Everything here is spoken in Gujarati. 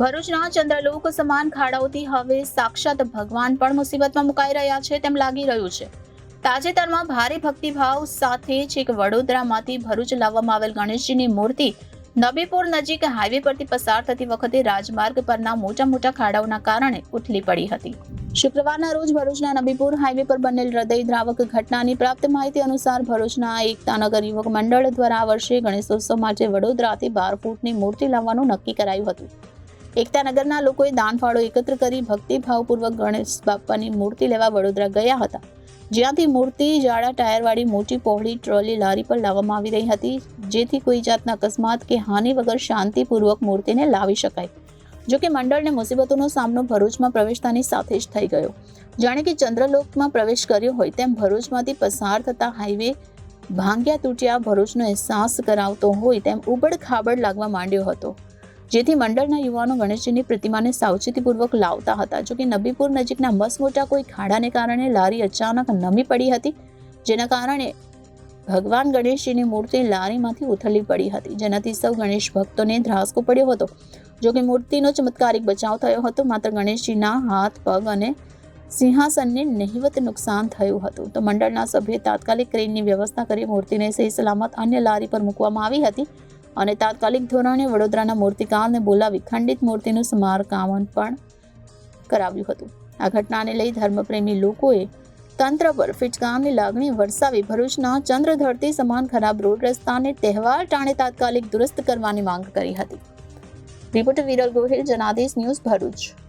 ભરૂચના ચંદ્રલોક સમાન ખાડાઓથી હવે સાક્ષાત ભગવાન પણ મુસીબતમાં મુકાઈ રહ્યા છે તેમ લાગી રહ્યું છે. તાજેતરમાં ભારે ભક્તિભાવ સાથે છેક વડોદરામાંથી ભરૂચ લાવવામાં આવેલ ગણેશજીની મૂર્તિ નબીપુર નજીક હાઈવે પરથી પસાર થતી વખતે રાજમાર્ગ પરના મોટા મોટા ખાડાઓના કારણે ઉથલી પડી હતી. શુક્રવારના રોજ ભરૂચના નબીપુર હાઈવે પર બનેલ હૃદયદ્રાવક ઘટનાની પ્રાપ્ત માહિતી અનુસાર ભરૂચના એકતાનગર યુવક મંડળ દ્વારા આ વર્ષે ગણેશોત્સવ માટે વડોદરાથી 12 ફૂટની મૂર્તિ લાવવાનું નક્કી કરાયું હતું. એકતાનગરના લોકોએ દાનફાળો એકત્ર કરી ભક્તિભાવપૂર્વક ગણેશ બાપ્પાની મૂર્તિ લેવા વડોદરા ગયા હતા, જ્યાંથી મૂર્તિ જાડા ટાયરવાળી મોટી પહોળી ટ્રોલી લારી પર લાવવામાં આવી રહી હતી, જેથી કોઈ જાતના અકસ્માત કે હાનિ વગર શાંતિપૂર્વક મૂર્તિને લાવી શકાય. જો કે મંડળને મુસીબતોનો સામનો ભરૂચમાં પ્રવેશતાની સાથે જ થઈ ગયો. જાણે કે ચંદ્રલોકમાં પ્રવેશ કર્યો હોય તેમ ભરૂચમાંથી પસાર થતા હાઈવે ભાંગ્યા તૂટ્યા ભરૂચનો અહેસાસ કરાવતો હોય તેમ ઉબડ ખાબડ લાગવા માંડ્યો હતો, જેથી મંડળના યુવાનો ગણેશજીની પ્રતિમાને સાવચેતીપૂર્વક લાવતા હતા. જો કે નબીપુર નજીકના મસમોટા કોઈ ખાડાને કારણે લારી અચાનક નમી પડી હતી, જેના કારણે ભગવાન ગણેશજીની મૂર્તિ લારીમાંથી ઉથલી પડી હતી, જેનાથી સૌ ગણેશ ભક્તોને ધ્રાસકો પડ્યો હતો. જો કે મૂર્તિનો ચમત્કારિક બચાવ થયો હતો, માત્ર ગણેશજીના હાથ, પગ અને સિંહાસનને નહિવત નુકસાન થયું હતું. તો મંડળના સભ્યોએ તાત્કાલિક ક્રેનની વ્યવસ્થા કરી મૂર્તિને સહી સલામત અન્ય લારી પર મૂકવામાં આવી હતી અને તાત્કાલિક ધોરણે વડોદરાના મૂર્તિકારને બોલાવી ખંડિત મૂર્તિનું સમારકામ પણ કરાવ્યું હતું. આ ઘટનાને લઈ ધર્મપ્રેમી લોકોએ તંત્ર પર ફિટકારની લાગણી વરસાવી ભરૂચના ચંદ્રધરતી સમાન ખરાબ રોડ રસ્તાને તહેવાર ટાણે તાત્કાલિક દુરસ્ત કરવાની માંગ કરી હતી. Reporter Viral Gohil, Janadesh news, Bharuch.